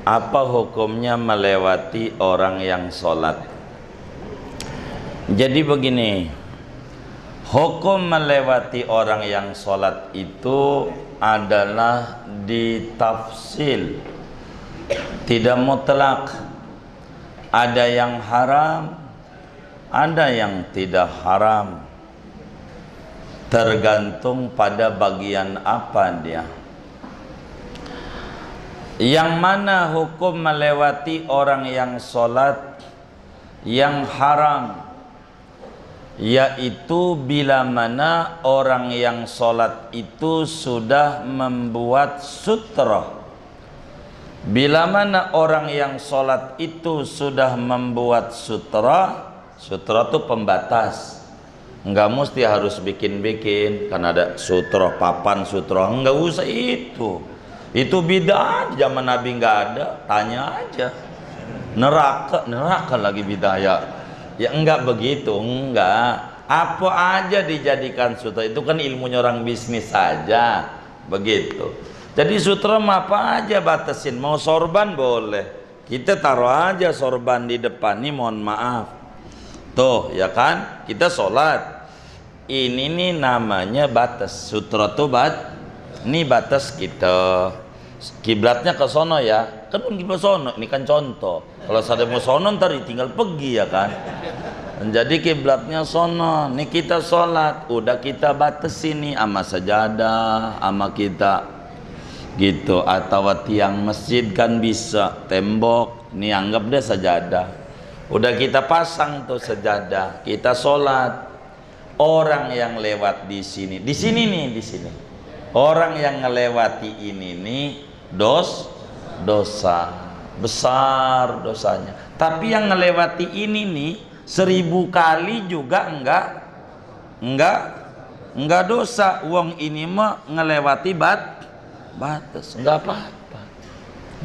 Apa hukumnya melewati orang yang sholat? Jadi begini, hukum melewati orang yang sholat itu adalah ditafsil, tidak mutlak. Ada yang haram, ada yang tidak haram, tergantung pada bagian apa dia. Yang mana hukum melewati orang yang sholat yang haram, yaitu bila mana orang yang sholat itu sudah membuat sutra. Bila mana orang yang sholat itu sudah membuat sutra, sutra itu pembatas. Enggak mesti harus bikin-bikin, karena ada sutra, papan sutra, enggak usah itu. Itu bid'ah, zaman Nabi enggak ada, tanya aja. Neraka lagi bid'ah ya. Ya enggak begitu, enggak. Apa aja dijadikan sutra, itu kan ilmunya orang bisnis saja. Begitu. Jadi sutra apa aja batasin, mau sorban boleh. Kita taruh aja sorban di depan, nih mohon maaf. Tuh, ya kan? Kita sholat. Ini nih namanya batas. Sutra tuh ini batas kita. Kiblatnya ke sono ya. Kan kiblat sono, ini kan contoh. Kalau saya mau sono ntar tinggal pergi ya kan. Jadi kiblatnya sono. Nih kita sholat, udah kita batasin nih sama sajadah, sama kita gitu. Atau tiang masjid kan bisa, tembok. Nih anggap deh sajadah. Udah kita pasang tuh sajadah, kita sholat. Orang yang lewat di sini nih, di sini. Orang yang ngelewati ini nih dosa besar dosanya. Tapi yang ngelewati ini nih 1000 kali juga enggak dosa. Wong ini mah ngelewati batas, enggak apa-apa.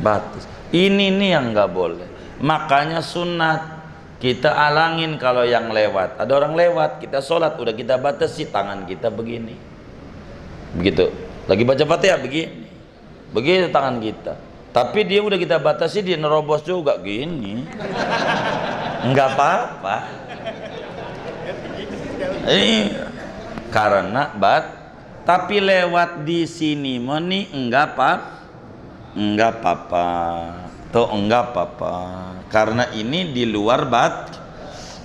Batas. Ini nih yang enggak boleh. Makanya sunat kita alangin kalau yang lewat. Ada orang lewat, kita sholat, udah kita batasi tangan kita begini. Begitu. Lagi baca Fatihah begini. Begitu tangan kita. Tapi dia udah kita batasi, dia nerobos juga gini. Enggak apa-apa. Karena tapi lewat di sini meni enggak apa-apa. Tuh enggak apa-apa. Karena ini di luar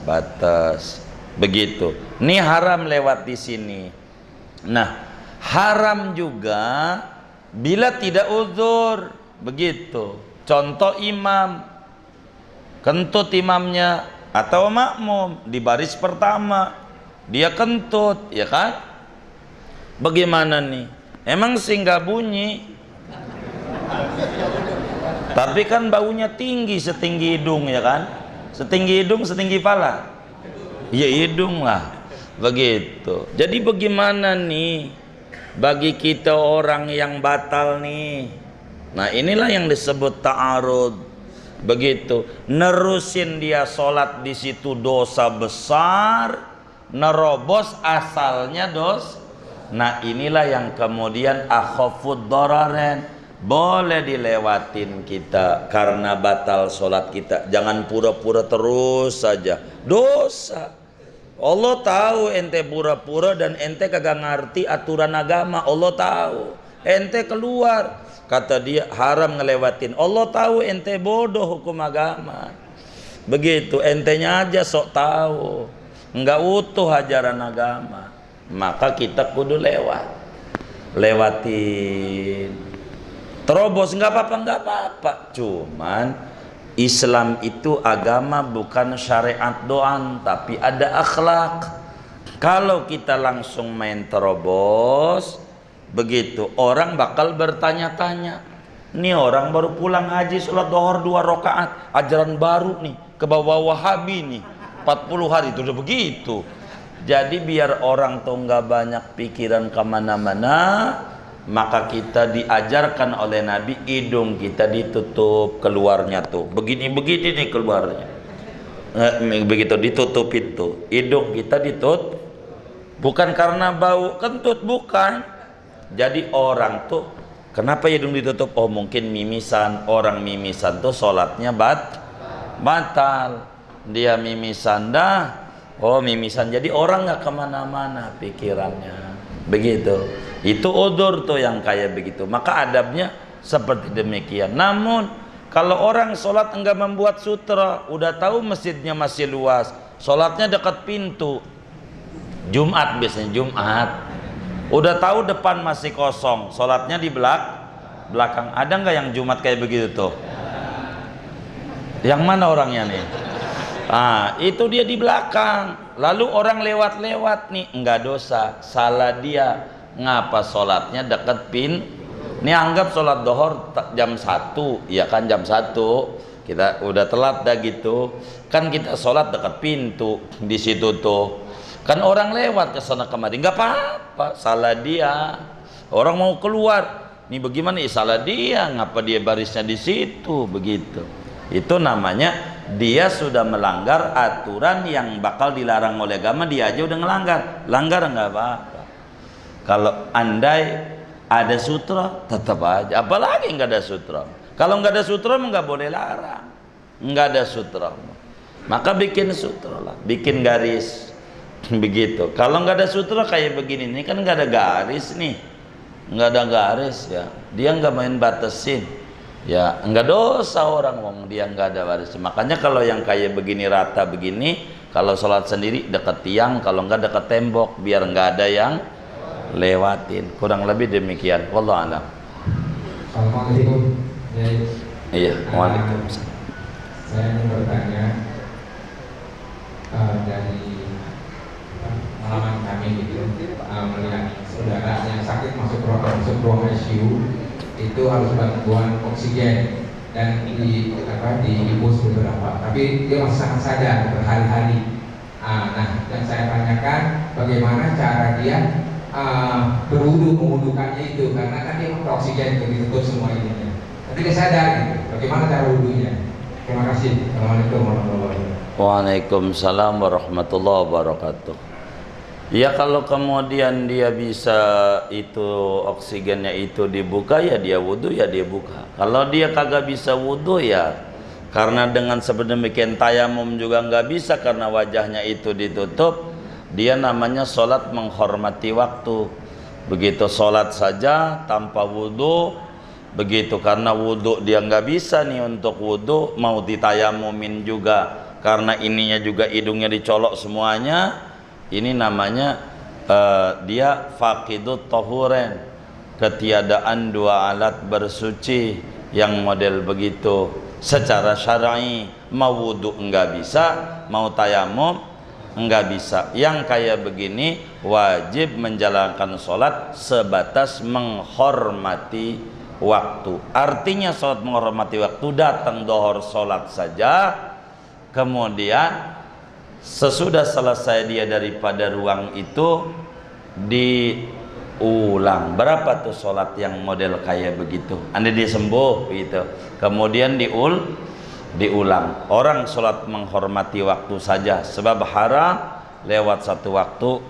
batas. Begitu. Ini haram lewat di sini. Nah, haram juga bila tidak uzur. Begitu. Contoh imam, kentut imamnya atau makmum di baris pertama, dia kentut, ya kan? Bagaimana nih? Emang sih nggak bunyi, tapi kan baunya tinggi setinggi hidung, ya kan? Setinggi hidung, setinggi pala. Ya hidung lah. Begitu. Jadi bagaimana nih bagi kita orang yang batal nih? Nah, inilah yang disebut ta'arud. Begitu. Nerusin dia sholat di situ dosa besar, nerobos asalnya Nah, inilah yang kemudian akhafud dararain. Boleh dilewatin kita karena batal sholat kita. Jangan pura-pura terus saja. Dosa. Allah tahu ente pura-pura dan ente kagak ngerti aturan agama. Allah tahu. Ente keluar. Kata dia haram ngelewatin. Allah tahu ente bodoh hukum agama. Begitu. Entenya aja sok tahu. Enggak utuh ajaran agama. Maka kita kudu lewatin. Terobos nggak apa-apa. Cuman Islam itu agama bukan syariat doang, tapi ada akhlak. Kalau kita langsung main terobos, begitu orang bakal bertanya-tanya. Nih orang baru pulang haji, sholat duhur 2 rakaat, ajaran baru nih, ke bawah Wahabi nih, 40 hari itu udah begitu. Jadi biar orang tuh nggak banyak pikiran kemana-mana, maka kita diajarkan oleh Nabi hidung kita ditutup keluarnya tuh begini-begini nih keluarnya, begitu ditutupin tuh hidung kita ditutup, bukan karena bau kentut, bukan. Jadi orang tuh Kenapa hidung ditutup? Oh mungkin mimisan. Orang mimisan tuh sholatnya batal. Dia mimisan dah. Oh mimisan, jadi orang nggak kemana-mana pikirannya. Begitu. Itu udzur tuh yang kayak begitu. Maka adabnya seperti demikian. Namun kalau orang sholat enggak membuat sutra, udah tahu masjidnya masih luas, sholatnya dekat pintu. Jumat biasanya Jumat. Udah tahu depan masih kosong, sholatnya di belakang. Ada nggak yang Jumat kayak begitu tuh? Yang mana orangnya nih? Itu dia di belakang. Lalu orang lewat-lewat nih, enggak dosa, salah dia. Ngapa sholatnya dekat Ini anggap sholat dohor jam 1, ya kan jam 1 kita udah telat dah gitu. Kan kita sholat dekat pintu di situ tuh. Kan orang lewat ke sana kemari, nggak apa-apa, salah dia. Orang mau keluar, nih bagaimana? Salah dia, ngapa dia barisnya di situ begitu. Itu namanya dia sudah melanggar aturan yang bakal dilarang oleh agama, dia aja udah langgar nggak apa-apa. Kalau andai ada sutra tetap aja, apalagi nggak ada sutra. Kalau nggak ada sutra nggak boleh larang, nggak ada sutra, maka bikin sutra lah, bikin garis begitu. Kalau nggak ada sutra kayak begini nih kan nggak ada garis nih, nggak ada garis ya, dia nggak main batasin. Ya enggak dosa orang wong dia enggak ada waris. Makanya kalau yang kayak begini rata begini, kalau sholat sendiri dekat tiang, kalau enggak dekat tembok biar enggak ada yang lewatin. Kurang lebih demikian. Wallahu a'lam. Assalamualaikum. Iya, waalaikumsalam. Saya ingin bertanya dari pengalaman kami gitu, melihat saudara yang sakit masuk ruang ICU itu harus bantuan oksigen dan dihibus beberapa, tapi dia masih sangat sadar berhari-hari. Nah, yang saya tanyakan bagaimana cara dia berwudu, mewudukannya itu, karena kan dia pakai oksigen itu ditutup semua ininya, tapi dia sadar gitu. Bagaimana cara wudunya? Terima kasih. Assalamualaikum warahmatullahi wabarakatuh. Waalaikumsalam warahmatullahi wabarakatuh. Ya kalau kemudian dia bisa itu oksigennya itu dibuka, ya dia wudhu, ya dia buka. Kalau dia kagak bisa wudhu, ya karena dengan sedemikian tayamum juga nggak bisa karena wajahnya itu ditutup, dia namanya sholat menghormati waktu. Begitu sholat saja tanpa wudhu, begitu karena wudhu dia nggak bisa nih untuk wudhu, mau ditayamumin juga karena ininya juga hidungnya dicolok semuanya. Ini namanya dia faqidut tahuren, ketiadaan dua alat bersuci yang model begitu. Secara syar'i mau wudu enggak bisa, mau tayamum enggak bisa. Yang kayak begini wajib menjalankan sholat sebatas menghormati waktu. Artinya sholat menghormati waktu, datang dohor sholat saja, kemudian sesudah selesai dia daripada ruang itu diulang. Berapa tuh sholat yang model kayak begitu? Anda dia sembuh gitu, kemudian diulang. Orang sholat menghormati waktu saja, sebab haram lewat satu waktu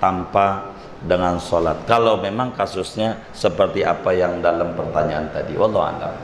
tanpa dengan sholat. Kalau memang kasusnya seperti apa yang dalam pertanyaan tadi, wallahu a'lam.